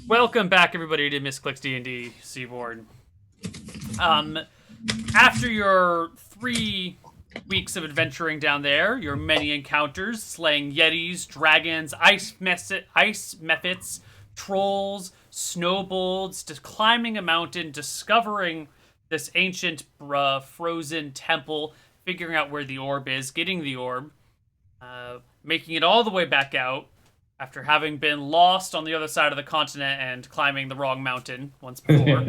Welcome back, everybody, to Misscliks D&D, Seaborn. After your 3 weeks of adventuring down there, your many encounters, slaying yetis, dragons, ice mephits, trolls, snowbolts, just climbing a mountain, discovering this ancient frozen temple, figuring out where the orb is, getting the orb, making it all the way back out, after having been lost on the other side of the continent and climbing the wrong mountain once before.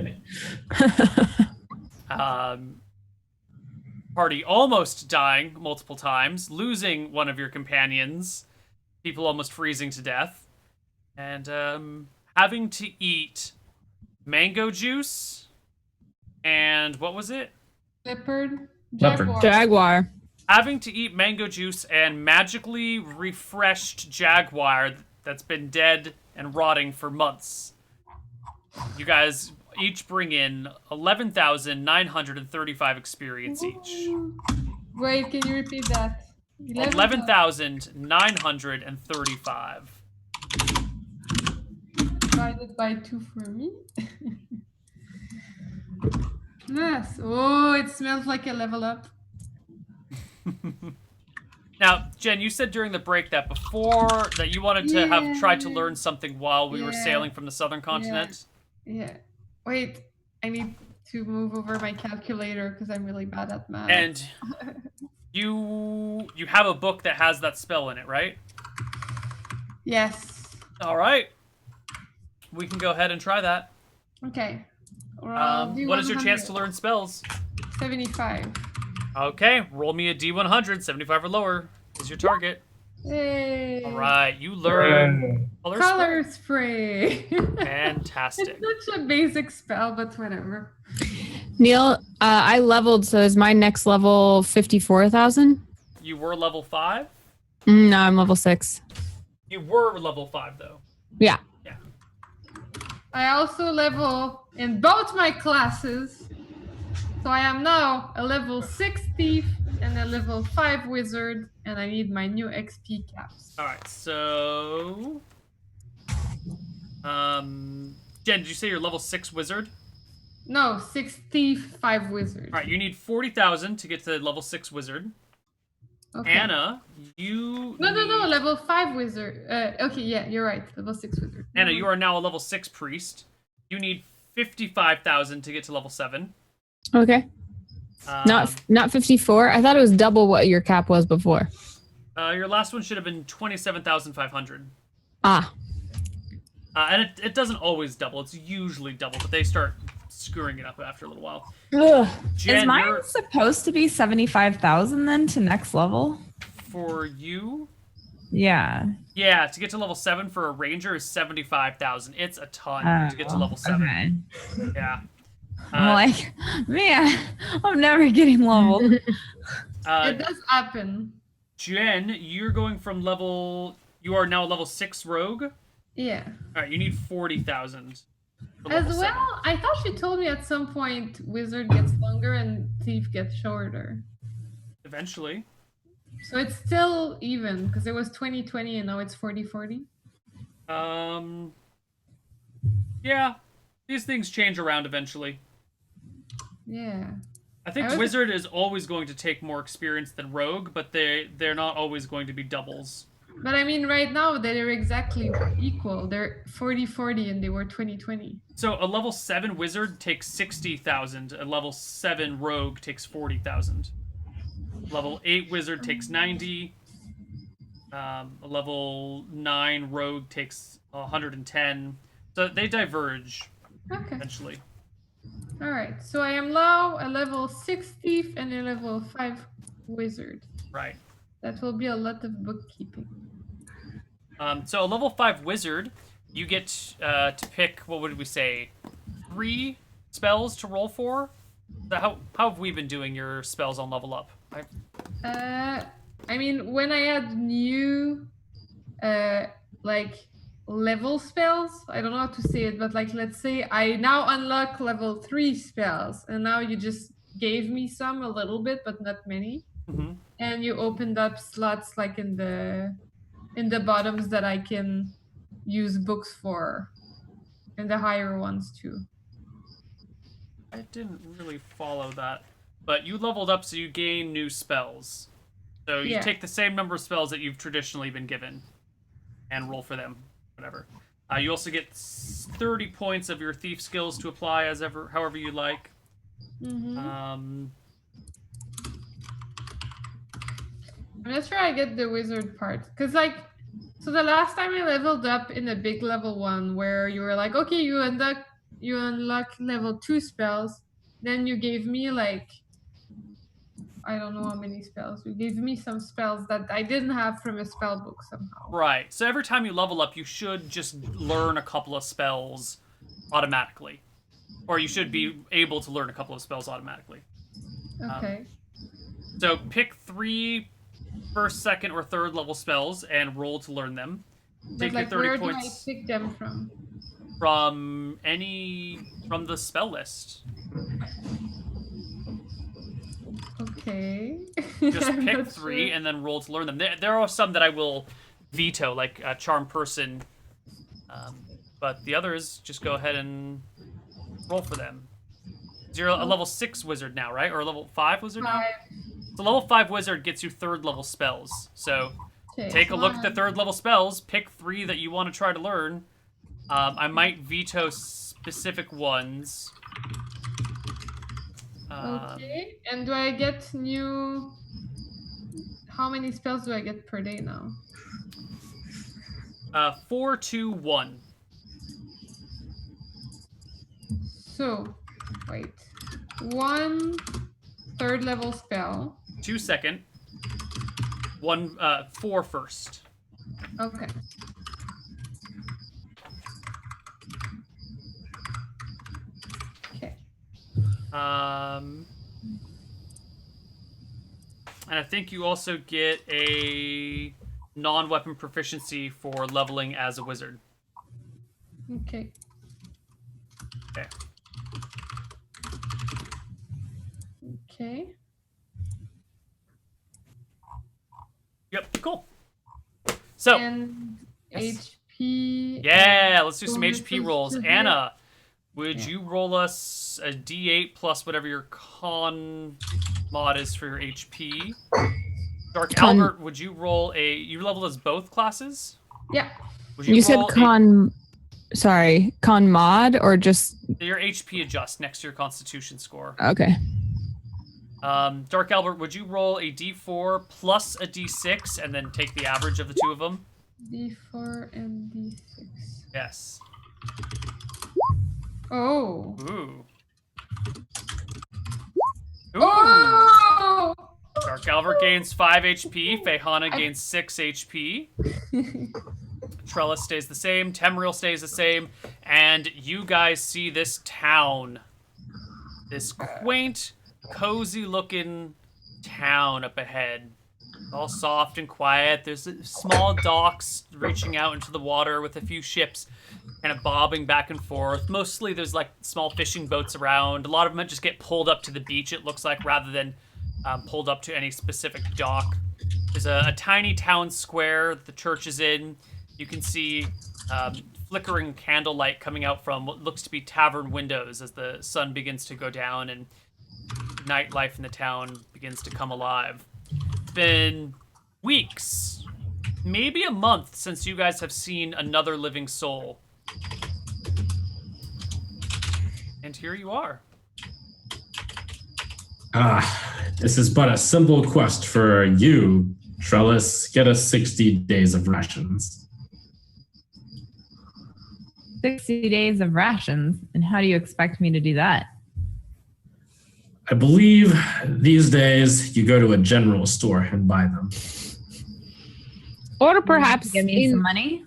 Party almost dying multiple times, losing one of your companions, people almost freezing to death, and having to eat mango juice and what was it? Leopard. Jaguar. Having to eat mango juice and magically refreshed jaguar that's been dead and rotting for months. You guys each bring in 11,935 experience each. Wait, can you repeat that? 11,935. Divided by 2 for me. Yes. Oh, it smells like a level up. Now, Jen, you said during the break that before that you wanted to have tried to learn something while we were sailing from the southern continent. Yeah. Wait, I need to move over my calculator because I'm really bad at math. And you have a book that has that spell in it, right? Yes. All right. We can go ahead and try that. Okay. What is your chance to learn spells? 75. Okay, roll me a D100, 75 or lower is your target. Yay. All right, you learn color spray. Fantastic. It's such a basic spell, but whatever. Neil, I leveled, so is my next level 54,000? You were level 5? No, I'm level 6. You were level 5, though. Yeah. Yeah. I also level in both my classes. So I am now a level 6 thief and a level 5 wizard, and I need my new XP caps. All right, so Jen, did you say you're level 6 wizard? No, 6 thief, 5 wizard. All right, you need 40,000 to get to level 6 wizard. Okay. Anna, you No, level 5 wizard. Okay, yeah, you're right. Level 6 wizard. Anna, you are now a level 6 priest. You need 55,000 to get to level 7. Okay. Not 54. I thought it was double what your cap was before. Your last one should have been 27,500. Ah. And it doesn't always double. It's usually double, but they start screwing it up after a little while. Ugh. Jen, is mine supposed to be 75,000 then to next level? For you? Yeah. Yeah, to get to level 7 for a ranger is 75,000. It's a ton to get to level 7. Okay. Yeah. I'm like, man, I'm never getting leveled. It does happen. Jen, you're going from you are now level 6 rogue? Yeah. All right, you need 40,000. As well, 7. I thought you told me at some point wizard gets longer and thief gets shorter. Eventually. So it's still even, because it was 20-20 and now it's 40-40? Yeah. These things change around eventually. Yeah. I think wizard is always going to take more experience than rogue, but they're not always going to be doubles. But I mean, right now they're exactly equal. They're 40-40 and they were 20-20. So a level 7 wizard takes 60,000. A level 7 rogue takes 40,000. Level 8 wizard takes 90. A level 9 rogue takes 110. So they diverge eventually. All right. So I am now a level 6 thief and a level 5 wizard. Right. That will be a lot of bookkeeping. So a level 5 wizard, you get to pick, what would we say, 3 spells to roll for? How have we been doing your spells on level up? I mean, when I add new, level spells, I don't know how to say it, but let's say I now unlock level 3 spells, and now you just gave me some a little bit, but not many. Mm-hmm. And you opened up slots in the bottoms that I can use books for. And the higher ones too. I didn't really follow that. But you leveled up, so you gain new spells. So you take the same number of spells that you've traditionally been given and roll for them, whatever. You also get 30 points of your thief skills to apply however you like. Mm-hmm. Um, I'm not sure I get the wizard part. Because, like, so the last time I leveled up in a big level 1 where you were like, okay, you unlock level 2 spells, then you gave me, like, I don't know how many spells. You gave me some spells that I didn't have from a spell book somehow. Right. So every time you level up, you should just learn a couple of spells automatically. Or you should be able to learn a couple of spells automatically. Okay. So pick 3 first, second, or third level spells and roll to learn them. Take But, like, your 30 where points do I pick them from? from the spell list. Okay. Just I'm pick not 3 sure. and then roll to learn them. There are some that I will veto, like Charm Person. But the others, just go ahead and roll for them. You're a level 6 wizard now, right? Or a level 5 wizard now? 5. The level 5 wizard gets you 3rd level spells. So Okay, take a look at the 1. 3rd level spells, pick 3 that you want to try to learn. I might veto specific ones. Okay. And do I get new... How many spells do I get per day now? 4, 2, 1. So, wait. 1 3rd level spell. 2 second. 1, 4 first. Okay. Okay. And I think you also get a non-weapon proficiency for leveling as a wizard. Okay. Okay. Okay. Yep, cool. So, And yes. HP. Yeah, let's do some bonuses HP rolls. to hit. Anna, would you roll us a D8 plus whatever your con mod is for your HP? Dark Albert, would you roll you leveled as both classes? Yeah. Would You said roll con mod or just... your HP adjust next to your Constitution score. Okay. Dark Albert, would you roll a D4 plus a D6 and then take the average of the two of them? D4 and D6. Yes. Oh. Ooh. Ooh. Oh! Dark Albert gains 5 HP. Fehana gains 6 HP. Trellis stays the same. Temril stays the same. And you guys see this town. This quaint, cozy-looking town up ahead. All soft and quiet. There's small docks reaching out into the water with a few ships kind of bobbing back and forth. Mostly there's like small fishing boats around. A lot of them just get pulled up to the beach, it looks like, rather than pulled up to any specific dock. There's a tiny town square the church is in. You can see flickering candlelight coming out from what looks to be tavern windows as the sun begins to go down and nightlife in the town begins to come alive. It's been weeks, maybe a month, since you guys have seen another living soul. And here you are. This is but a simple quest for you, Trellis. Get us 60 days of rations. 60 days of rations? And how do you expect me to do that? I believe these days you go to a general store and buy them. Or perhaps Give me some money?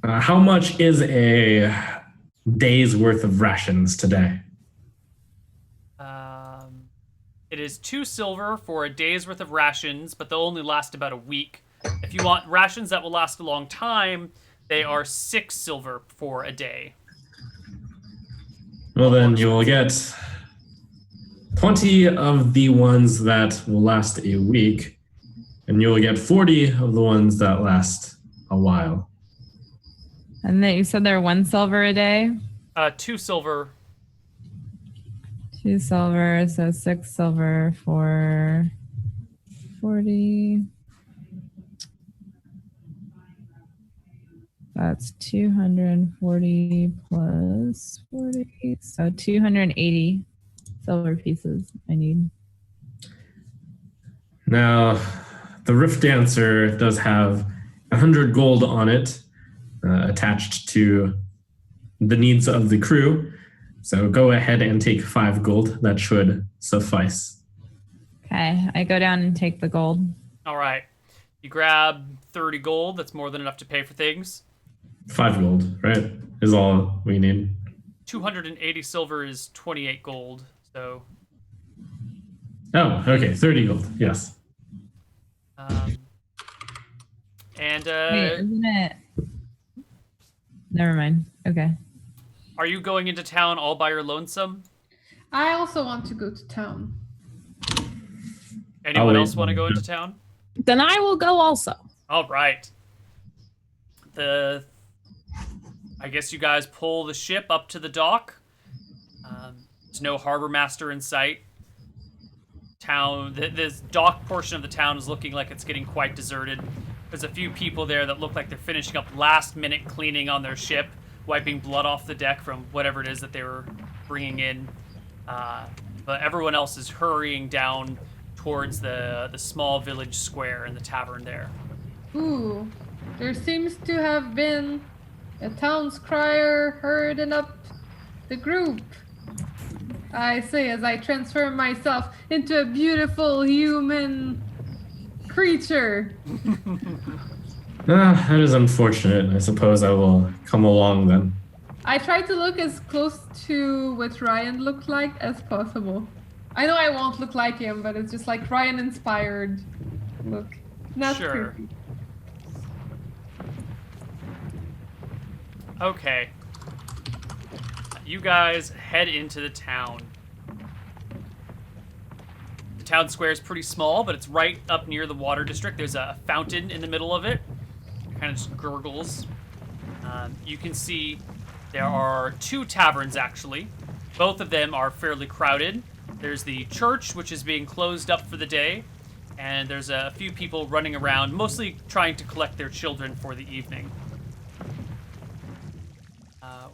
How much is a day's worth of rations today? It is 2 silver for a day's worth of rations, but they'll only last about a week. If you want rations that will last a long time, they are 6 silver for a day. Well, then you will get 20 of the ones that will last a week, and you will get 40 of the ones that last a while. And then you said they're 1 silver a day? 2 silver. 2 silver, so 6 silver for 40. That's 240 plus 40. So 280 silver pieces I need. Now, the Rift Dancer does have 100 gold on it, attached to the needs of the crew. So go ahead and take 5 gold. That should suffice. Okay, I go down and take the gold. All right. You grab 30 gold. That's more than enough to pay for things. 5 gold, right? Is all we need. 280 silver is 28 gold. So. Oh, okay. 30 gold. Yes. Wait, isn't it? Never mind. Okay. Are you going into town all by your lonesome? I also want to go to town. Anyone else want to go into town? Then I will go also. All right. I guess you guys pull the ship up to the dock. There's no harbor master in sight. This dock portion of the town is looking like it's getting quite deserted. There's a few people there that look like they're finishing up last-minute cleaning on their ship, wiping blood off the deck from whatever it is that they were bringing in. But everyone else is hurrying down towards the small village square and the tavern there. Ooh, there seems to have been a town's crier herding up the group. I say as I transform myself into a beautiful human creature. That is unfortunate. I suppose I will come along then. I try to look as close to what Ryan looked like as possible. I know I won't look like him, but it's just like Ryan inspired look. Not Sure. creepy. Okay. You guys head into the town. The town square is pretty small, but it's right up near the water district. There's a fountain in the middle of it. It kind of just gurgles. You can see there are 2 taverns, actually. Both of them are fairly crowded. There's the church, which is being closed up for the day. And there's a few people running around, mostly trying to collect their children for the evening.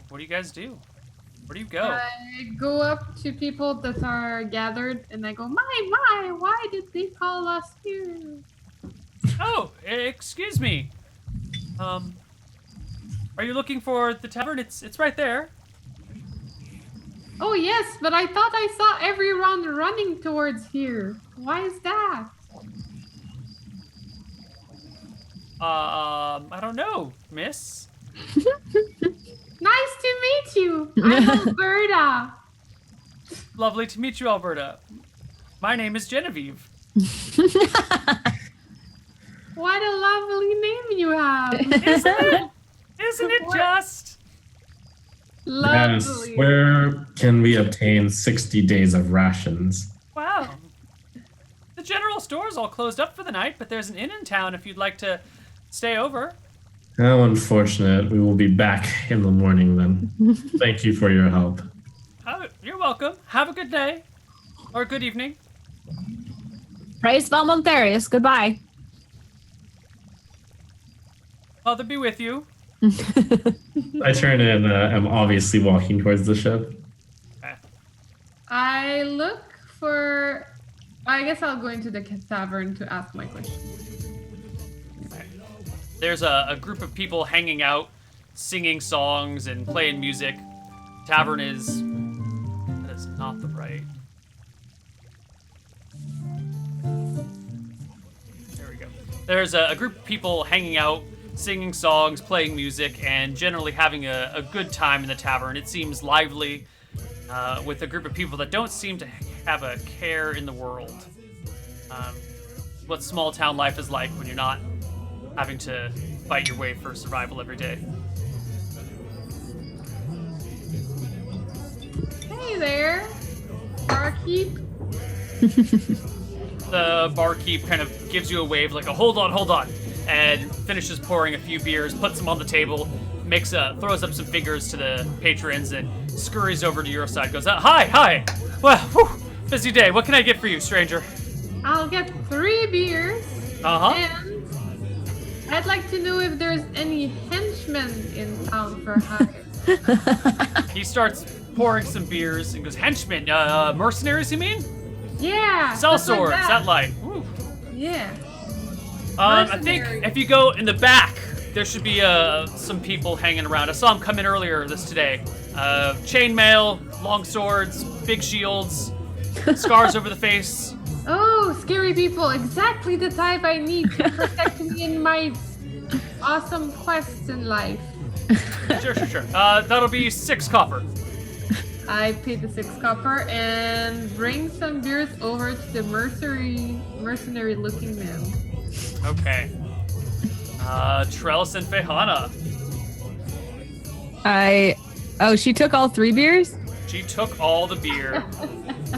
What do you guys do? Where do you go? I go up to people that are gathered and I go, my, why did they call us here? Oh, excuse me. Are you looking for the tavern? It's right there. Oh yes, but I thought I saw everyone running towards here. Why is that? I don't know, miss. Nice to meet you. I'm Alberta. Lovely to meet you, Alberta. My name is Genevieve. What a lovely name you have. Isn't it just? Lovely. Yes. Where can we obtain 60 days of rations? Wow. The general store's all closed up for the night, but there's an inn in town if you'd like to stay over. How unfortunate. We will be back in the morning then. Thank you for your help. Oh, you're welcome. Have a good day. Or good evening. Praise Valmontharius. Goodbye. Father be with you. I turn and am obviously walking towards the ship. Okay. I look for... I guess I'll go into the tavern to ask my question. There's a group of people hanging out, singing songs and playing music. Tavern is... That is not the right... There we go. There's a group of people hanging out, singing songs, playing music, and generally having a good time in the tavern. It seems lively, with a group of people that don't seem to have a care in the world. What small town life is like when you're not having to fight your way for survival every day. Hey there, barkeep. The barkeep kind of gives you a wave, like a hold on. and finishes pouring a few beers, puts them on the table, throws up some figures to the patrons, and scurries over to your side. Goes, hi. Well, whew, busy day. What can I get for you, stranger? I'll get 3 beers. Uh-huh. And I'd like to know if there's any henchmen in town for hire. He starts pouring some beers and goes, henchmen, mercenaries, you mean? Yeah. Sell stuff swords, like that light. Woo. Yeah. I think Mercenaries. if you go in the back, there should be some people hanging around. I saw them come in earlier today. Chainmail, long swords, big shields, scars over the face. Oh, scary people. Exactly the type I need to protect me in my awesome quests in life. Sure. That'll be 6 copper. I pay the 6 copper and bring some beers over to the mercenary looking man. Okay. Trellis and Fehana. She took all 3 beers? She took all the beer.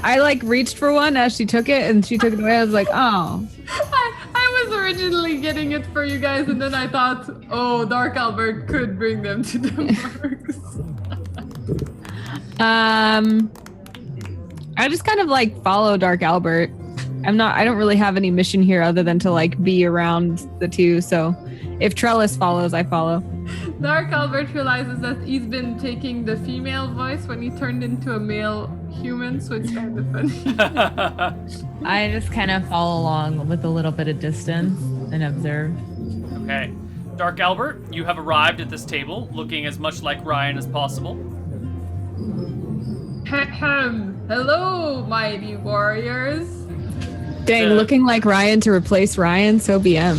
I reached for one as she took it and she took it away. I was like, oh. I was originally getting it for you guys, and then I thought, oh, Dark Albert could bring them to the marks. I just kind of follow Dark Albert. I don't really have any mission here other than to be around the two. So if Trellis follows, I follow. Dark Albert realizes that he's been taking the female voice when he turned into a male human, so it's kind of funny. I just kind of follow along with a little bit of distance and observe. Okay. Dark Albert, you have arrived at this table, looking as much like Ryan as possible. Hello, mighty warriors. Dang, looking like Ryan to replace Ryan, so BM.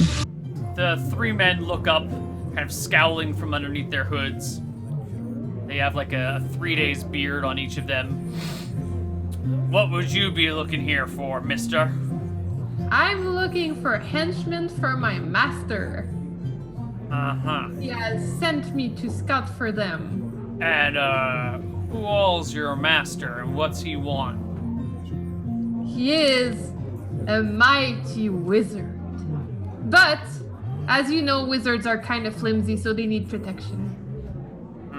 The 3 men look up, kind of scowling from underneath their hoods. They have a 3 days beard on each of them. What would you be looking here for, mister? I'm looking for henchmen for my master. Uh-huh. He has sent me to scout for them. And, who all's your master, and what's he want? He is a mighty wizard. But, as you know, wizards are kind of flimsy, so they need protection.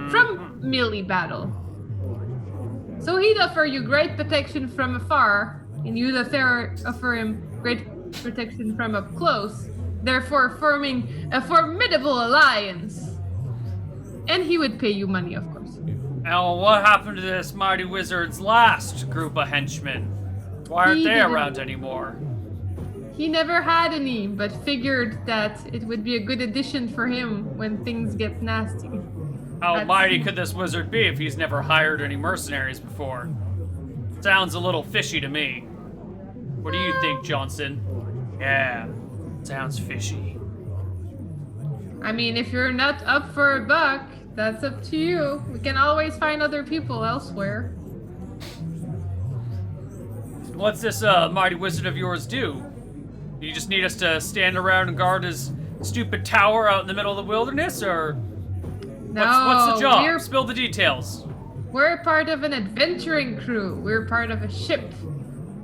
From melee battle. So he'd offer you great protection from afar, and you'd offer him great protection from up close, therefore forming a formidable alliance. And he would pay you money, of course. Now, what happened to this mighty wizard's last group of henchmen? Why aren't He they didn't- around anymore? He never had any, but figured that it would be a good addition for him when things get nasty. How That's- mighty could this wizard be if he's never hired any mercenaries before? Sounds a little fishy to me. What do you think, Johnson? Yeah, sounds fishy. I mean, if you're not up for a buck, that's up to you. We can always find other people elsewhere. What's this mighty wizard of yours do? You just need us to stand around and guard his stupid tower out in the middle of the wilderness, or No, what's the job? We're, Spill the details. we're part of an adventuring crew. We're part of a ship.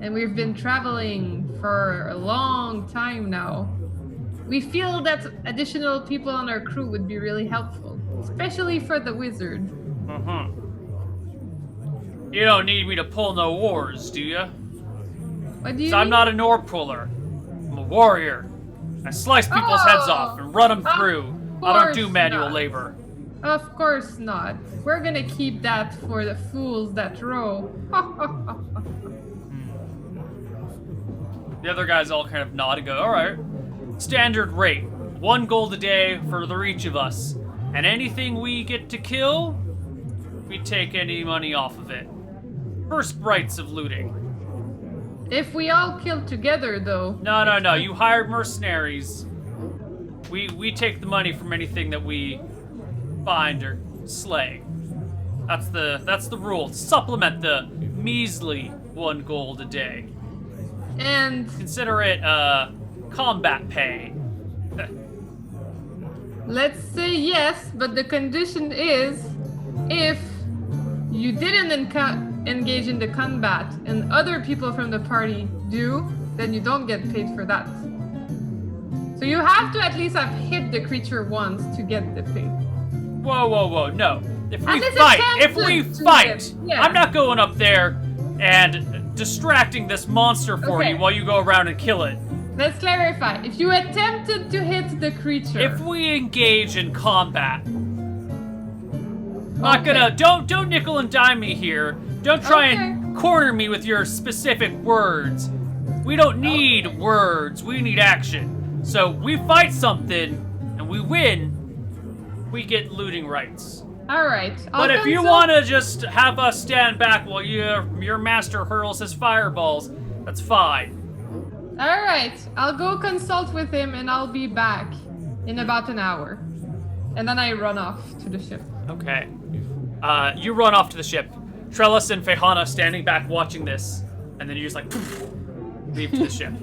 And we've been traveling for a long time now. We feel that additional people on our crew would be really helpful, especially for the wizard. Uh-huh. You don't need me to pull no wars, do you? What do you I'm mean? not a Nord puller. I'm a warrior. I slice people's heads off and run them through. I don't do course manual not. labor. Of course not. We're gonna keep that for the fools that row. The other guys all kind of nod and go, all right. Standard rate, 1 gold a day for each of us. And anything we get to kill, we take any money off of it. First rights of looting. If we all kill together, though. No. You hired mercenaries. We take the money from anything that we find or slay. That's the rule. Supplement the measly 1 gold a day. And Consider it combat pay. let's say yes, but the condition is if you didn't engage in the combat and other people from the party do, then you don't get paid for that. So you have to at least have hit the creature once to get the pay. Whoa, no. If we And it's fight, attempted to hit, yeah. I'm not going up there and distracting this monster for Okay. you while you go around and kill it. Let's clarify. If you attempted to hit the creature, If we engage in combat, not gonna don't nickel and dime me here. Don't try and corner me with your specific words. We don't need words. We need action. So we fight something and we win. We get looting rights. all right. But if you want to just have us stand back while your master hurls his fireballs, that's fine. All right, I'll go consult with him and I'll be back in about an hour. And then I run off to the ship. Okay. You run off to the ship. Trellis and Fehana standing back watching this, and then you just like poof, leave to the ship.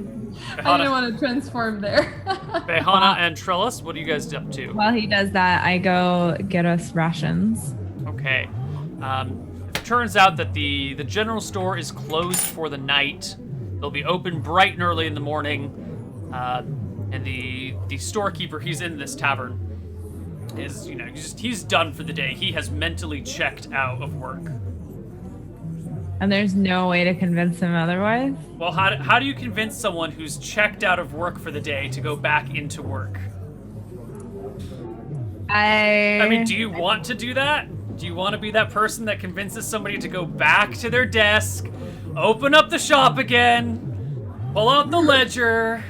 I didn't want to transform there. Fehana and Trellis, what are you guys up to? While he does that, I go get us rations. Okay. It turns out that the general store is closed for the night. They'll be open bright and early in the morning. And the storekeeper, he's in this tavern, is, he's done for the day. He has mentally checked out of work. And there's no way to convince him otherwise? Well, how do you convince someone who's checked out of work for the day to go back into work? I mean, do you want to do that? Do you want to be that person that convinces somebody to go back to their desk, open up the shop again, pull out the ledger?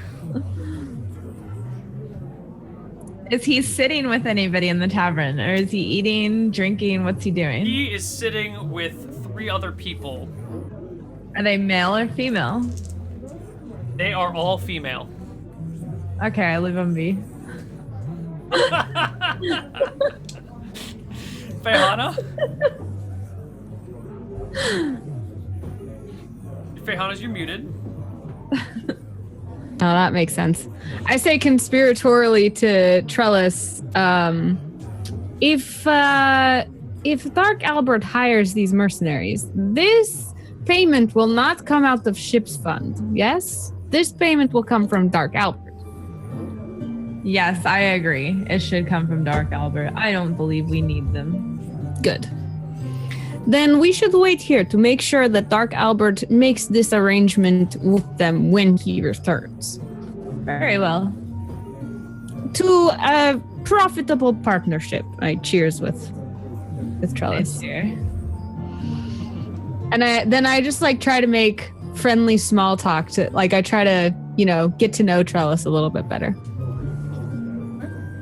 Is he sitting with anybody in the tavern? Or is he eating, drinking? What's he doing? He is sitting with 3 other people. Are they male or female? They are all female. Okay, I leave him be. Fehana? Fehana, you're muted. Oh, that makes sense. I say conspiratorially to Trellis, if Dark Albert hires these mercenaries, this payment will not come out of ship's fund. Yes? This payment will come from Dark Albert. Yes, I agree. It should come from Dark Albert. I don't believe we need them. Good. Then we should wait here to make sure that Dark Albert makes this arrangement with them when he returns. Very well. To a profitable partnership. I cheers with Trellis. And I just like try to make friendly small talk to, like, I try to, get to know Trellis a little bit better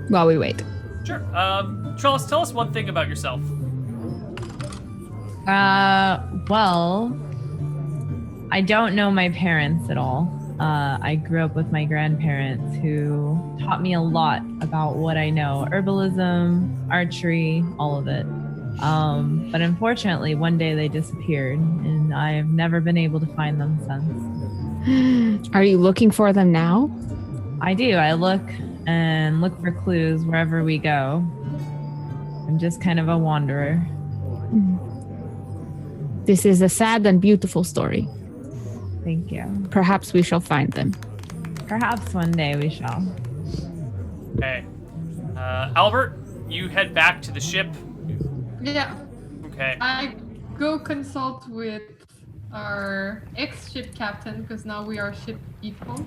while we wait. Sure. Trellis, tell us one thing about yourself. Well, I don't know my parents at all. I grew up with my grandparents who taught me a lot about what I know. Herbalism, archery, all of it. But unfortunately, one day they disappeared and I have never been able to find them since. Are you looking for them now? I do. I look for clues wherever we go. I'm just kind of a wanderer. This is a sad and beautiful story. Thank you. Perhaps we shall find them. Perhaps one day we shall. Okay. Albert, you head back to the ship. Yeah. Okay. I go consult with our ex-ship captain, because now we are ship equals.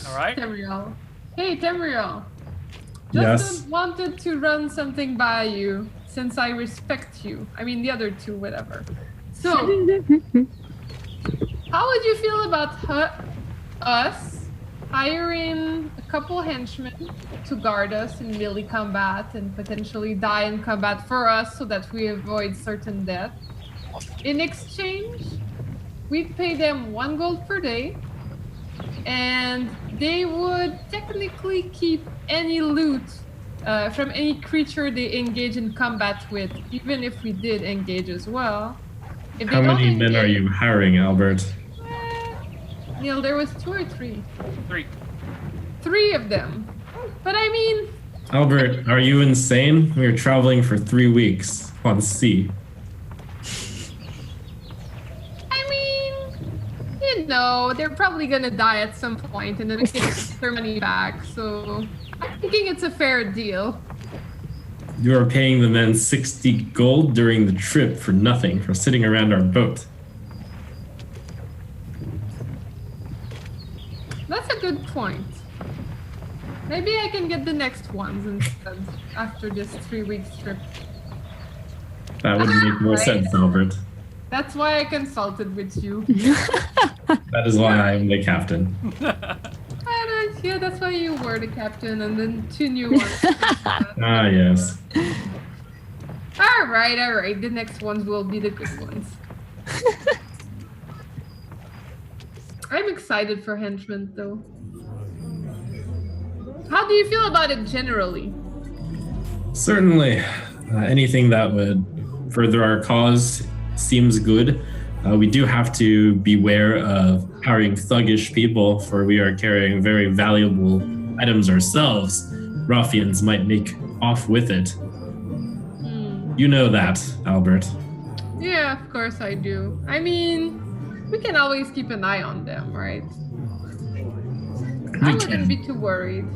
All right. Temriel. Hey, Temriel. Yes? Just wanted to run something by you, since I respect you. I mean, the other two, whatever. So, how would you feel about us hiring a couple henchmen to guard us in melee combat and potentially die in combat for us so that we avoid certain death? In exchange, we'd pay them 1 gold per day, and they would technically keep any loot from any creature they engage in combat with, even if we did engage as well. If they How don't many men are engage- you hiring, Albert? Neil, there was 2 or 3. 3. 3 of them. But I mean, Albert, are you insane? We are traveling for 3 weeks on sea. I mean, know, they're probably gonna die at some point, and then we can get their money back. So I'm thinking it's a fair deal. You are paying the men 60 gold during the trip for nothing, for sitting around our boat. That's a good point. Maybe I can get the next ones instead after this 3 weeks trip. That would make more Right. sense, Albert. That's why I consulted with you. That is why I am the captain. Yeah, that's why you were the captain, and then 2 new ones. Ah, yes. All right. The next ones will be the good ones. I'm excited for henchmen, though. How do you feel about it generally? Certainly. Anything that would further our cause seems good. We do have to beware of hiring thuggish people, for we are carrying very valuable items ourselves. Ruffians might make off with it. You know that, Albert. Yeah, of course I do. I mean, we can always keep an eye on them, right? I wouldn't be too worried.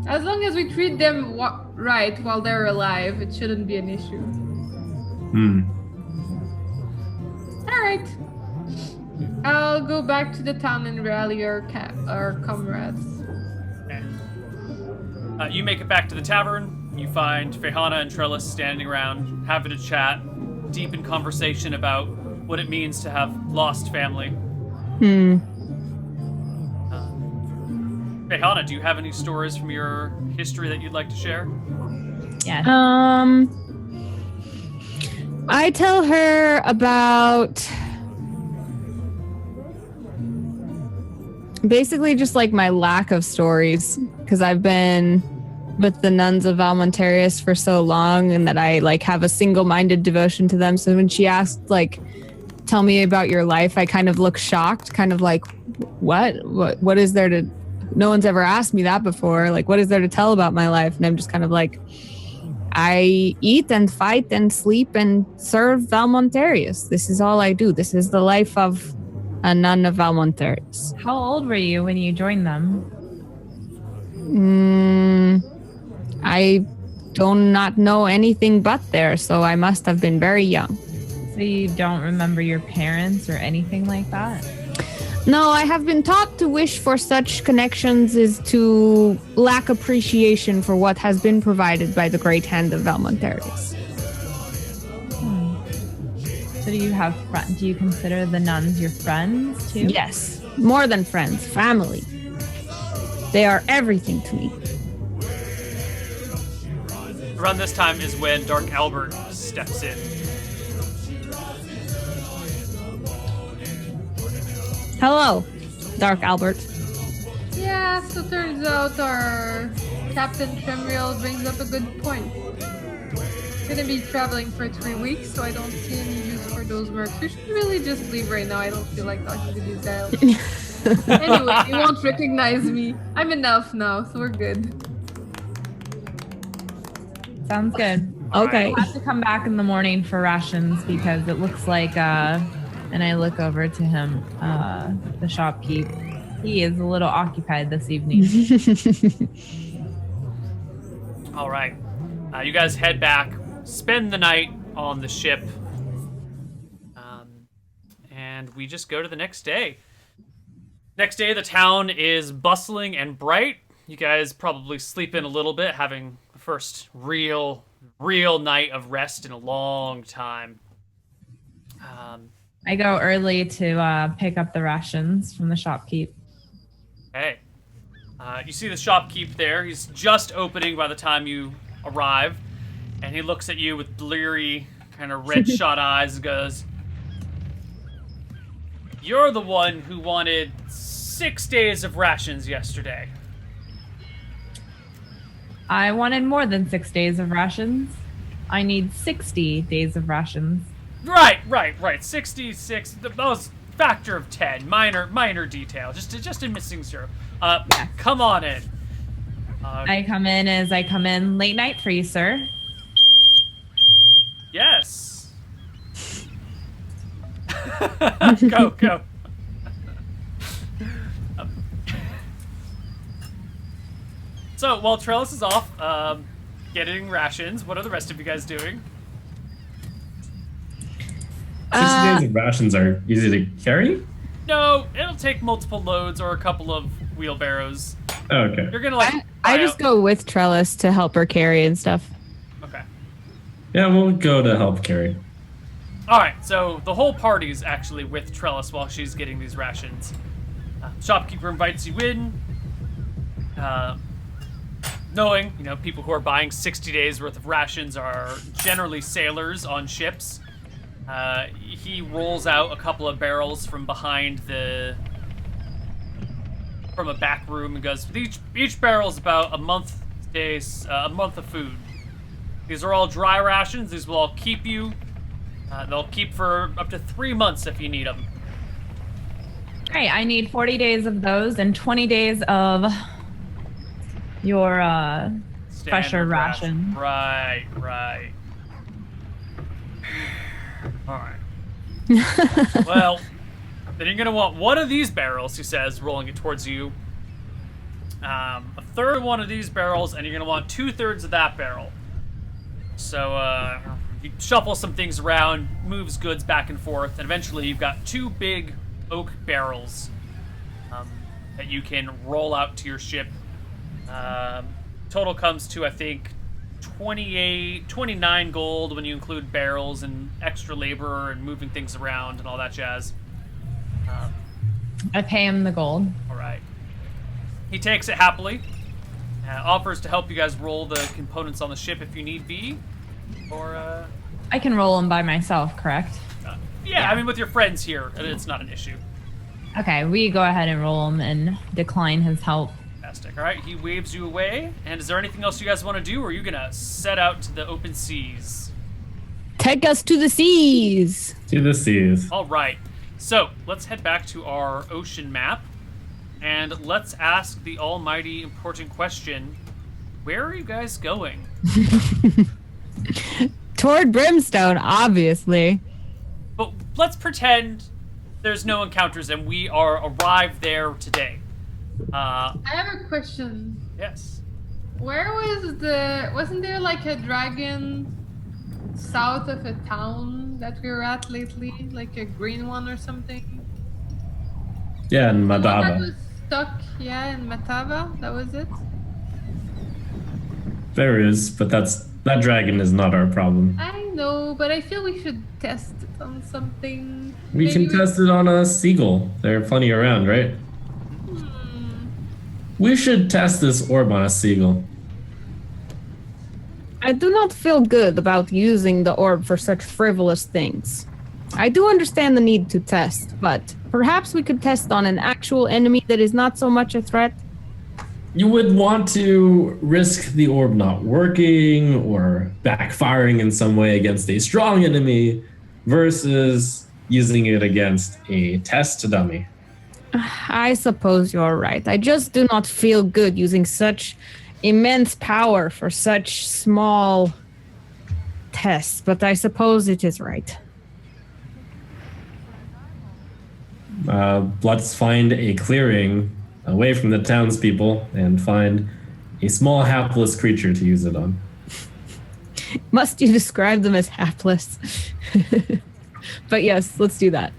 As long as we treat them right while they're alive, it shouldn't be an issue. All right. I'll go back to the town and rally our comrades. You make it back to the tavern. You find Fehana and Trellis standing around, having a chat, deep in conversation about what it means to have lost family. Fehana, do you have any stories from your history that you'd like to share? Yeah. I tell her about basically just like my lack of stories, because I've been with the nuns of Valmontarius for so long, and that I like have a single-minded devotion to them. So when she asked, like, tell me about your life, I kind of look shocked, kind of like, what is there to, no one's ever asked me that before. Like, what is there to tell about my life? And I'm just kind of like, I eat and fight and sleep and serve Valmontarius. This is all I do. This is the life of a nun of Valmontarius. How old were you when you joined them? I do not know anything but there, so I must have been very young. So you don't remember your parents or anything like that? No, I have been taught to wish for such connections is to lack appreciation for what has been provided by the great hand of Valmontarius. So do you consider the nuns your friends too? Yes, more than friends, family. They are everything to me. Around this time is when Dark Albert steps in. Hello, Dark Albert. Yeah, so turns out our Captain Tremriel brings up a good point. Gonna be traveling for 3 weeks, so I don't see any use for those mercs. We should really just leave right now. I don't feel like talking to these guys. Anyway, they won't recognize me. I'm an elf now, so we're good. Sounds good. Okay. I'll have to come back in the morning for rations because it looks like, and I look over to him, the shopkeep. He is a little occupied this evening. All right. You guys head back, spend the night on the ship, and we just go to the next day. Next day, the town is bustling and bright. You guys probably sleep in a little bit, having the first real night of rest in a long time. I go early to pick up the rations from the shopkeep. Hey. You see the shopkeep there. He's just opening by the time you arrive. And he looks at you with bleary, kind of red-shot eyes and goes, "You're the one who wanted 6 days of rations yesterday." I wanted more than 6 days of rations. I need 60 days of rations. Right. 66. That was factor of 10. Minor detail. Just a missing zero. Yes. Come on in. I come in late night for you, sir. Yes. Go. So while Trellis is off getting rations, what are the rest of you guys doing? 60 days of rations are easy to carry? No, it'll take multiple loads or a couple of wheelbarrows. Oh, okay. You're gonna like. I just go with Trellis to help her carry and stuff. Okay. Yeah, we'll go to help carry. All right. So the whole party's actually with Trellis while she's getting these rations. Shopkeeper invites you in, knowing people who are buying 60 days worth of rations are generally sailors on ships. He rolls out a couple of barrels from behind from a back room and goes, each barrel is about a month of food. These are all dry rations. These will all keep you. They'll keep for up to 3 months if you need them. Great. I need 40 days of those and 20 days of your fresher Standard ration. Right. All right. Well, then you're going to want one of these barrels, he says, rolling it towards you. A third of one of these barrels, and you're going to want 2/3 of that barrel. So you shuffle some things around, moves goods back and forth, and eventually you've got 2 big oak barrels that you can roll out to your ship. Total comes to, I think, 29 gold when you include barrels and extra labor and moving things around and all that jazz. I pay him the gold. All right. He takes it happily, offers to help you guys roll the components on the ship if you need be, or I can roll them by myself, correct? yeah, I mean with your friends here, it's not an issue. Okay, we go ahead and roll them and decline his help. Fantastic. All right, he waves you away. And is there anything else you guys want to do, or are you gonna set out to the open seas? Take us to the seas. To the seas. All right. So let's head back to our ocean map, and let's ask the almighty important question: where are you guys going? Toward Brimstone, obviously. But let's pretend there's no encounters and we are arrived there today. I have a question. Yes. Where wasn't there like a dragon south of a town that we were at lately? Like a green one or something? Yeah, in The one that Madaba. was stuck, in Matava? That was it? There is, but that dragon is not our problem. I know, but I feel we should test it on something. We Maybe can test it on a seagull. There are plenty around, right? We should test this orb on a seagull. I do not feel good about using the orb for such frivolous things. I do understand the need to test, but perhaps we could test on an actual enemy that is not so much a threat. You would want to risk the orb not working or backfiring in some way against a strong enemy versus using it against a test dummy. I suppose you're right. I just do not feel good using such immense power for such small tests, but I suppose it is right. Let's find a clearing away from the townspeople and find a small hapless creature to use it on. Must you describe them as hapless? But yes, let's do that.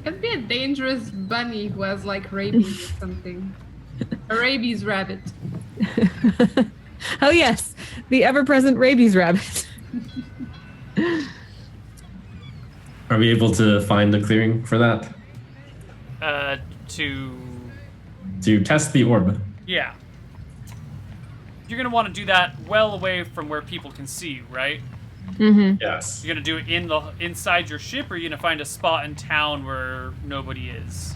Could be a dangerous bunny who has like rabies or something. A rabies rabbit. Oh yes, the ever-present rabies rabbit. Are we able to find a clearing for that? To test the orb. Yeah. You're gonna want to do that well away from where people can see you, right? Mm-hmm. Yes. You're gonna do it inside your ship, or you're gonna find a spot in town where nobody is?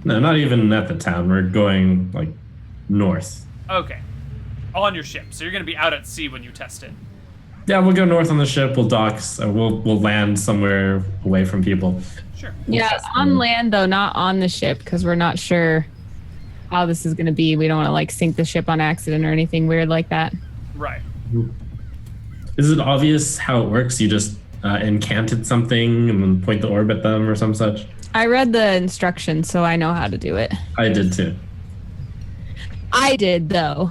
No, not even at the town. We're going like north. Okay. On your ship, so you're gonna be out at sea when you test it. Yeah, we'll go north on the ship. We'll dock. We'll land somewhere away from people. Sure. Yeah, on land though, not on the ship, because we're not sure how this is going to be. We don't want to like sink the ship on accident or anything weird like that. Right. Is it obvious how it works? You just incanted something and then point the orb at them or some such? I read the instructions, so I know how to do it. I did too. I did, though.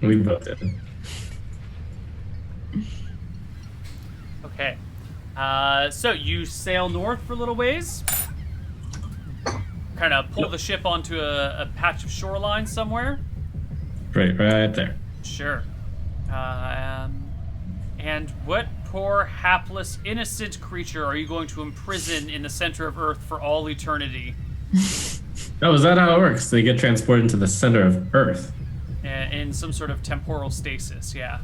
We both did. Okay. So you sail north for a little ways. Kind of pull the ship onto a patch of shoreline somewhere. Right there. Sure. And what poor, hapless, innocent creature are you going to imprison in the center of Earth for all eternity? Oh, is that how it works? They get transported into the center of Earth. In some sort of temporal stasis, yeah.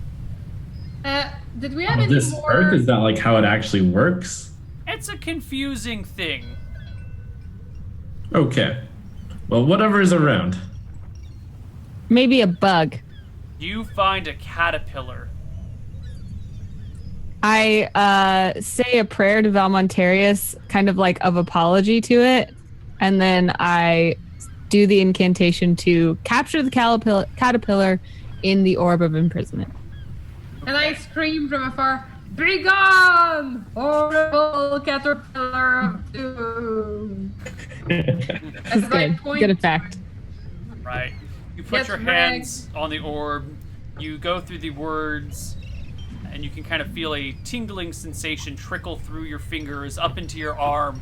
Did we have Oh, any this more? Earth, is that like how it actually works? It's a confusing thing. Okay. Well, whatever is around. Maybe a bug. You find a caterpillar. I say a prayer to Valmontarius, kind of like of apology to it, and then I do the incantation to capture the caterpillar in the orb of imprisonment. And I scream from afar, "Be gone, horrible caterpillar of doom!" As I Good. point Good effect. Right. You put Get your hands on the orb, you go through the words, and you can kind of feel a tingling sensation trickle through your fingers up into your arm,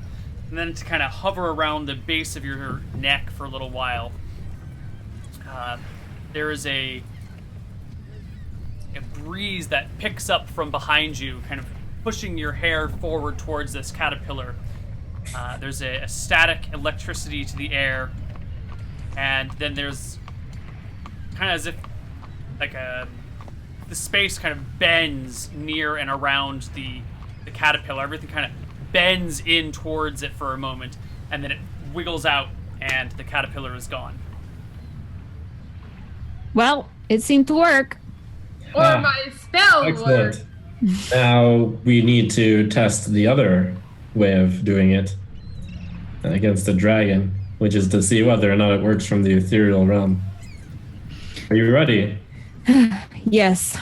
and then to kind of hover around the base of your neck for a little while. There is a breeze that picks up from behind you, kind of pushing your hair forward towards this caterpillar. There's a static electricity to the air, and then there's kind of as if like the space kind of bends near and around the caterpillar. Everything kind of bends in towards it for a moment, and then it wiggles out, and the caterpillar is gone. Well, it seemed to work. or my spell Excellent. word. Now we need to test the other way of doing it against the dragon, which is to see whether or not it works from the ethereal realm. Are you ready? Yes.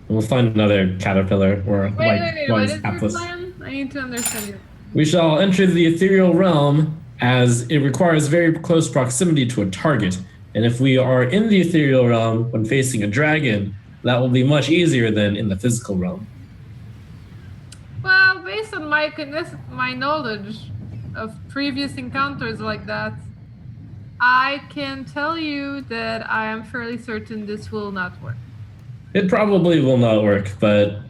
We'll find another caterpillar or Wait, what one is your hapless. plan? I need to understand you. We shall enter the ethereal realm as it requires very close proximity to a target. And if we are in the ethereal realm when facing a dragon, that will be much easier than in the physical realm. Well, based on my knowledge of previous encounters like that, I can tell you that I am fairly certain this will not work. It probably will not work, but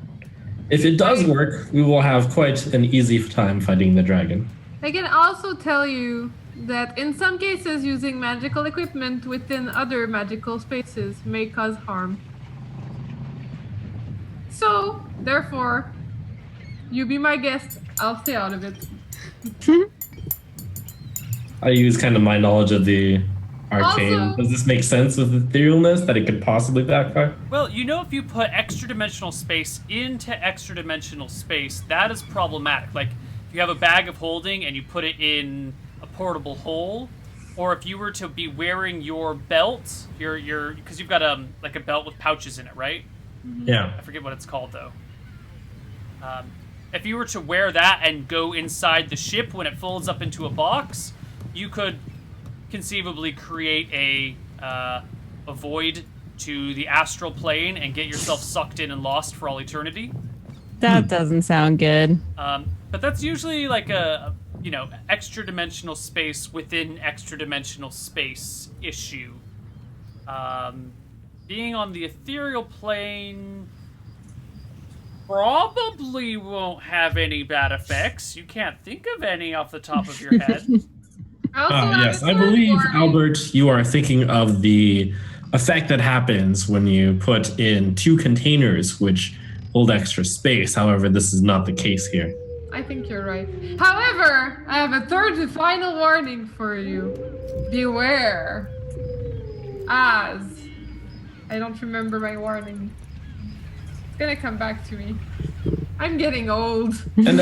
if it does work, we will have quite an easy time fighting the dragon. I can also tell you that in some cases, using magical equipment within other magical spaces may cause harm. So, therefore, you be my guest. I'll stay out of it. I use kind of my knowledge of the arcane. Also- Does this make sense with etherealness that it could possibly backfire? Well, you know, if you put extra dimensional space into extra dimensional space, that is problematic. Like, if you have a bag of holding and you put it in a portable hole, or if you were to be wearing your belt, your because you've got like a belt with pouches in it, right? Yeah. I forget what it's called though. If you were to wear that and go inside the ship when it folds up into a box, you could conceivably create a void to the astral plane and get yourself sucked in and lost for all eternity. That doesn't sound good. But that's usually like a extra dimensional space within extra dimensional space issue. Being on the ethereal plane probably won't have any bad effects. You can't think of any off the top of your head. Yes, I believe, Albert, you are thinking of the effect that happens when you put in two containers which hold extra space. However, this is not the case here. I think you're right. However, I have a third and final warning for you. Beware. As I don't remember my warning. It's gonna come back to me. I'm getting old. And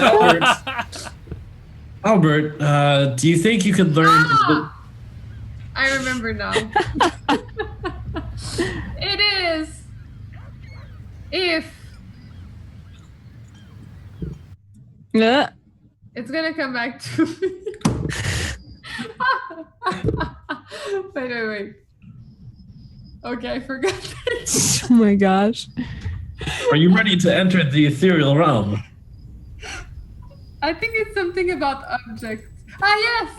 Albert, do you think you could learn? I remember now. It is if It's gonna come back to me. wait. Okay, I forgot that. Oh my gosh. Are you ready to enter the ethereal realm? I think it's something about objects. Ah, yes!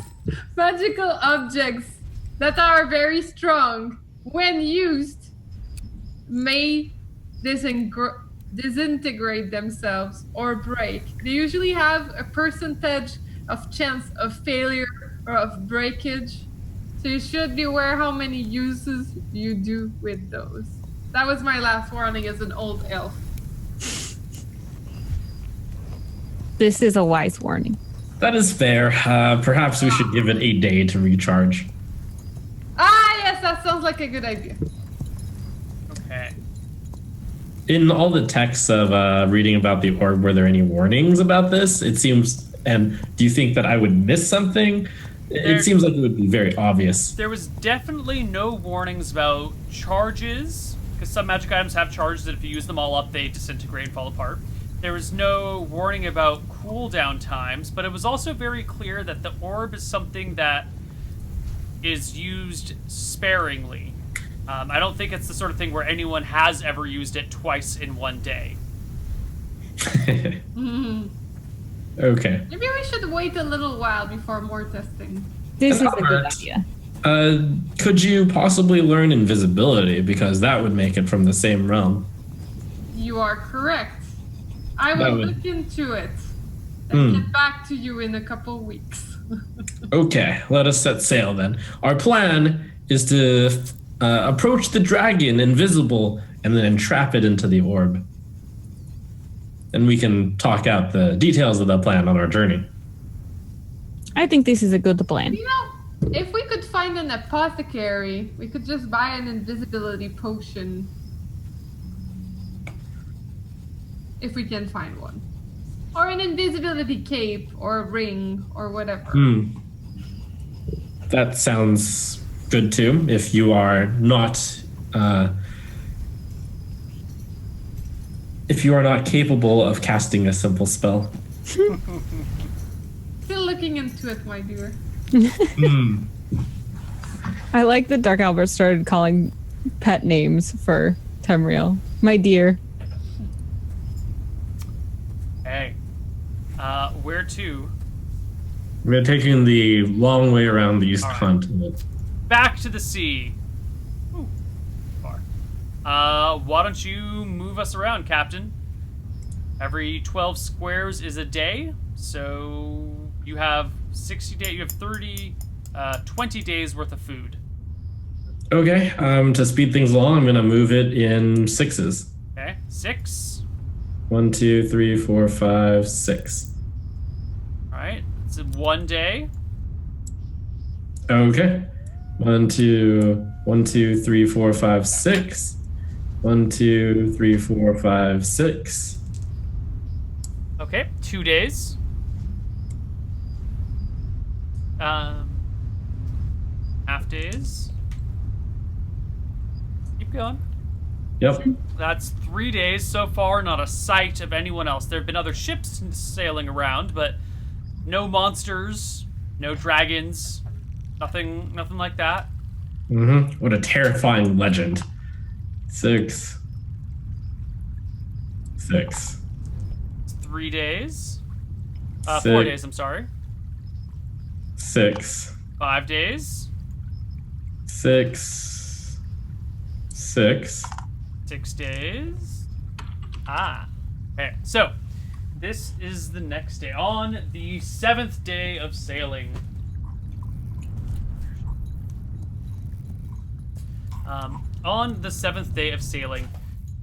Magical objects that are very strong, when used, may disintegrate themselves or break. They usually have a percentage of chance of failure or of breakage. So you should be aware how many uses you do with those. That was my last warning as an old elf. This is a wise warning. That is fair. Perhaps we should give it a day to recharge. Ah, yes, that sounds like a good idea. Okay. In all the texts of reading about the orb, were there any warnings about this? It seems, and do you think that I would miss something? It seems like it would be very obvious. There was definitely no warnings about charges, because some magic items have charges that if you use them all up, they disintegrate and fall apart. There was no warning about cooldown times, but it was also very clear that the orb is something that is used sparingly. I don't think it's the sort of thing where anyone has ever used it twice in one day. Okay. Maybe we should wait a little while before more testing. This is a good idea. Could you possibly learn invisibility? Because that would make it from the same realm. You are correct. I will look into it and get back to you in a couple weeks. Okay, let us set sail then. Our plan is to approach the dragon invisible and then entrap it into the orb. And we can talk out the details of that plan on our journey. I think this is a good plan. You know, if we could find an apothecary, we could just buy an invisibility potion. If we can find one. Or an invisibility cape, or a ring, or whatever. That sounds good too, if you are not capable of casting a simple spell. Still looking into it, my dear. I like that Dark Albert started calling pet names for Temriel. My dear. Hey. Where to? We're taking the long way around the East Continent. Back to the sea. Ooh, far. Why don't you move us around, Captain? Every 12 squares is a day, so you have 60 days. You have 20 days worth of food. Okay, to speed things along, I'm gonna move it in sixes. Okay, 6. 1, 2, 3, 4, 5, 6. All right, it's 1 day. Okay. 1, 2, 3, 4, 5, 6. 1, 2, 3, 4, 5, 6. Okay, 2 days. Half days. Keep going. Yep. That's 3 days so far. Not a sight of anyone else. There have been other ships sailing around, but no monsters, no dragons, nothing like that. What a terrifying legend. 6. 6. It's 3 days. 4 6. days. I'm sorry. 6. 5 days. 6. 6. 6 days. Okay. So, this is the next day. On the 7th day of sailing. On the 7th day of sailing,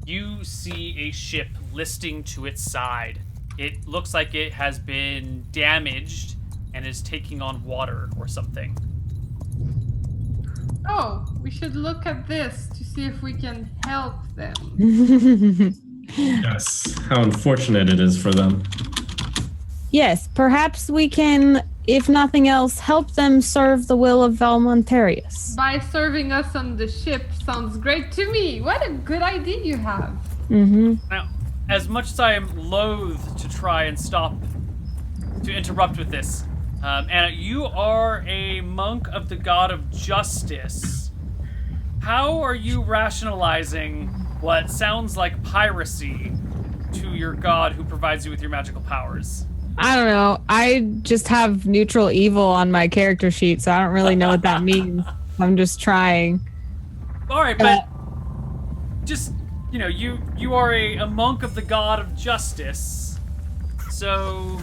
you see a ship listing to its side. It looks like it has been damaged and is taking on water or something. Oh, we should look at this to see if we can help them. Yes. How unfortunate it is for them. Yes, perhaps we can, if nothing else, help them serve the will of Valmontarius. By serving us on the ship sounds great to me. What a good idea you have. Mm-hmm. Now, as much as I am loath to try and stop to interrupt with this. Anna, you are a monk of the god of justice. How are you rationalizing what sounds like piracy to your god who provides you with your magical powers? I don't know. I just have neutral evil on my character sheet, so I don't really know what that means. I'm just trying. All right, but just, you know, you are a monk of the god of justice. So...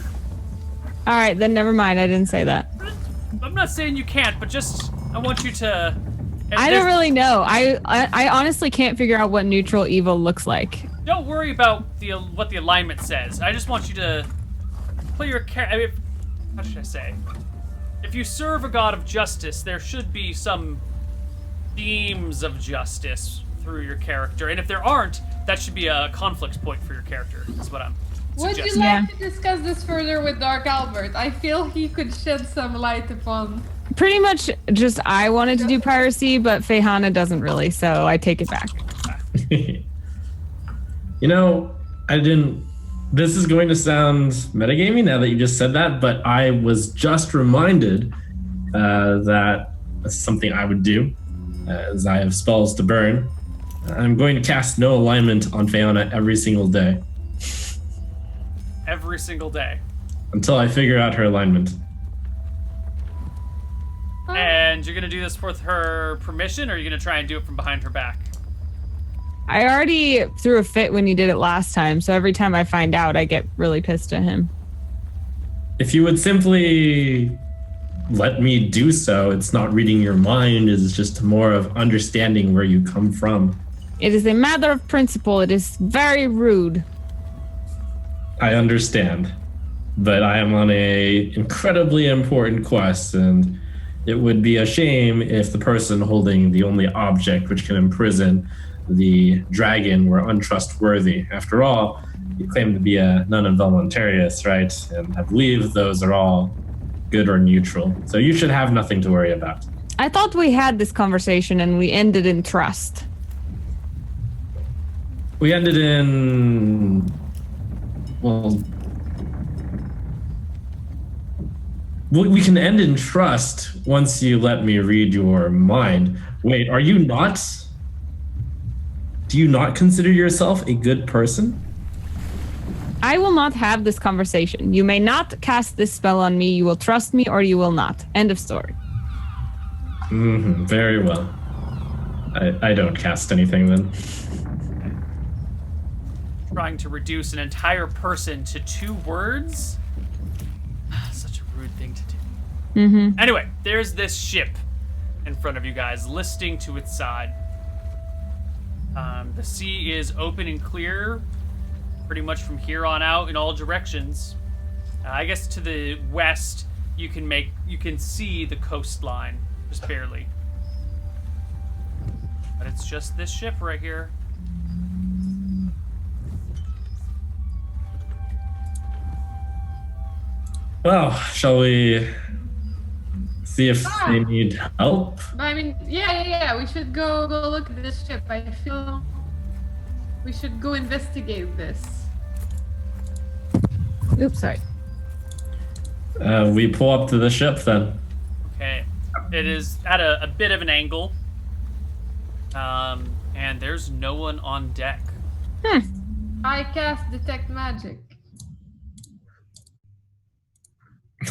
All right, then never mind. I didn't say that. I'm not saying you can't, but just, I want you to... I don't really know. I honestly can't figure out what neutral evil looks like. Don't worry about what the alignment says. I just want you to play your character. I mean, how should I say? If you serve a god of justice, there should be some themes of justice through your character, and if there aren't, that should be a conflict point for your character. Is what I'm Would you suggesting. like to discuss this further with Dark Albert? I feel he could shed some light upon. Pretty much just I wanted to do piracy, but Fehana doesn't really, so I take it back. You know, this is going to sound metagaming now that you just said that, but I was just reminded that that's something I would do, as I have spells to burn. I'm going to cast no alignment on Fehana every single day. Every single day. Until I figure out her alignment. And you're gonna do this with her permission, or are you gonna try and do it from behind her back? I already threw a fit when you did it last time, so every time I find out, I get really pissed at him. If you would simply let me do so, it's not reading your mind, it's just more of understanding where you come from. It is a matter of principle. It is very rude. I understand, but I am on a incredibly important quest, and it would be a shame if the person holding the only object which can imprison the dragon were untrustworthy. After all, you claim to be a nun involuntarius, right? And I believe those are all good or neutral. So you should have nothing to worry about. I thought we had this conversation and we ended in trust. We ended in... Well, we can end in trust once you let me read your mind. Wait, are you not? Do you not consider yourself a good person? I will not have this conversation. You may not cast this spell on me. You will trust me or you will not. End of story. Mm-hmm, very well. I don't cast anything then. Trying to reduce an entire person to 2 words? Such a rude thing to do. Mm-hmm. Anyway, there's this ship in front of you guys, listing to its side. The sea is open and clear, pretty much from here on out in all directions. I guess to the west, you can see the coastline, just barely. But it's just this ship right here. Well, shall we see if they need help? But I mean, yeah. We should go look at this ship. I feel we should go investigate this. Oops, sorry. We pull up to the ship then. Okay. It is at a bit of an angle. And there's no one on deck. I cast detect magic.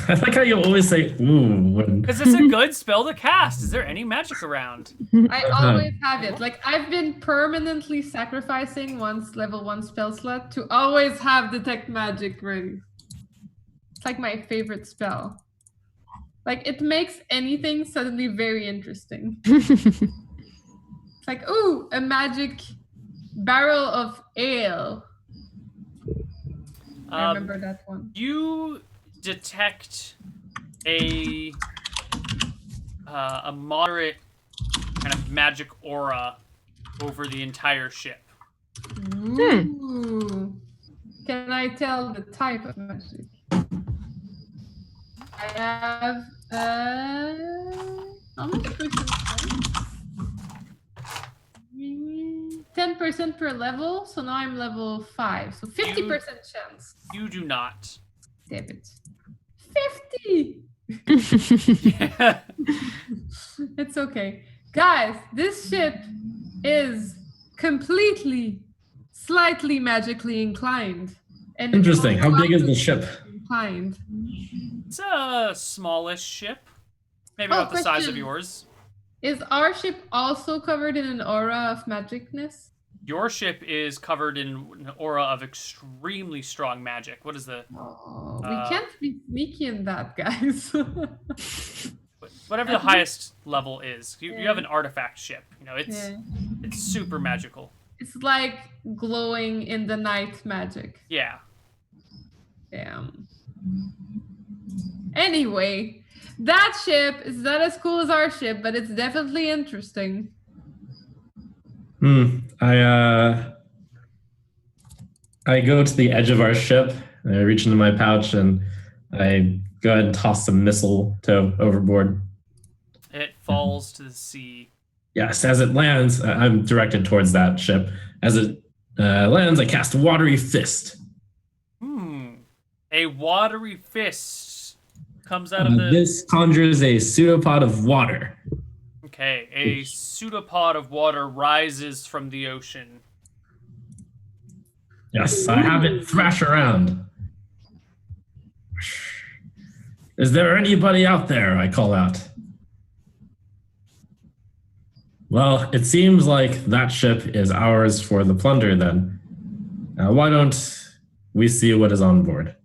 I like how you always say "ooh" when. Because it's a good spell to cast. Is there any magic around? I always have it. Like, I've been permanently sacrificing level 1 spell slot to always have detect magic ready. It's like my favorite spell. Like, it makes anything suddenly very interesting. It's like, ooh, a magic barrel of ale. I remember that one. You detect a moderate kind of magic aura over the entire ship. Ooh. Can I tell the type of magic? I have how much percent? 10% per level, so now I'm level 5. So 50% chance. You do not. Damn it. 50. Yeah. It's okay. Guys, this ship is completely, slightly magically inclined. And Interesting. How big is the ship? Inclined. It's a smallish ship. Maybe Oh, about the size of question. yours. Is our ship also covered in an aura of magicness? Your ship is covered in an aura of extremely strong magic. What is the Oh, we can't be sneaky in that, guys. whatever the highest level is? You have an artifact ship. You know, it's Yeah. it's super magical. It's like glowing in the night magic. Yeah. Damn. Anyway, that ship is not as cool as our ship, but it's definitely interesting. I go to the edge of our ship, and I reach into my pouch, and I go ahead and toss some mistletoe overboard. It falls to the sea. Yes, as it lands, I'm directed towards that ship. As it lands, I cast Watery Fist. A watery fist comes out of the... This conjures a pseudopod of water. Okay, a pseudopod of water rises from the ocean. Yes, I have it thrash around. Is there anybody out there? I call out. Well, it seems like that ship is ours for the plunder then. Why don't we see what is on board?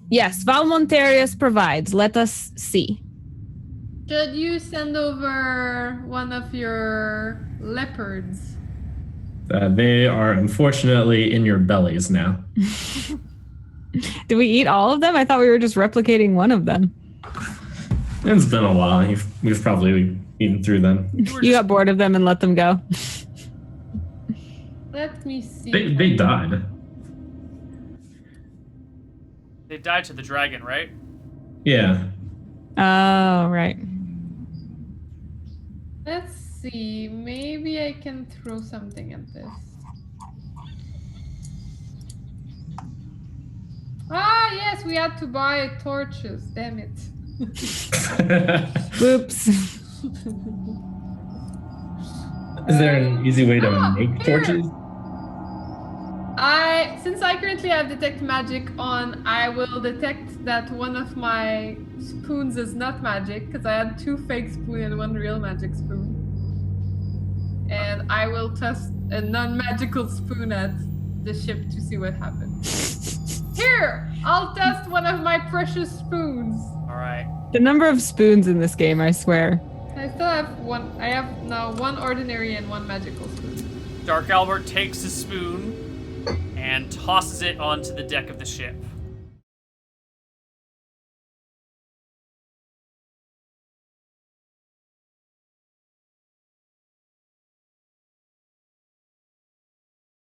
Yes, Valmontarius provides. Let us see. Should you send over one of your leopards? They are unfortunately in your bellies now. Did we eat all of them? I thought we were just replicating one of them. It's been a while. You've probably eaten through them. You got bored of them and let them go. Let me see. They died. They died to the dragon, right? Yeah. Oh, right. Let's see. Maybe I can throw something at this. Ah, yes, we had to buy torches. Damn it. Whoops. Is there an easy way to make here. torches? Since I currently have detect magic on, I will detect that one of my spoons is not magic because I had 2 fake spoons and 1 real magic spoon. And I will test a non-magical spoon at the ship to see what happens. Here, I'll test one of my precious spoons. All right. The number of spoons in this game, I swear. I still have 1. I have now 1 ordinary and 1 magical spoon. Dark Albert takes a spoon and tosses it onto the deck of the ship.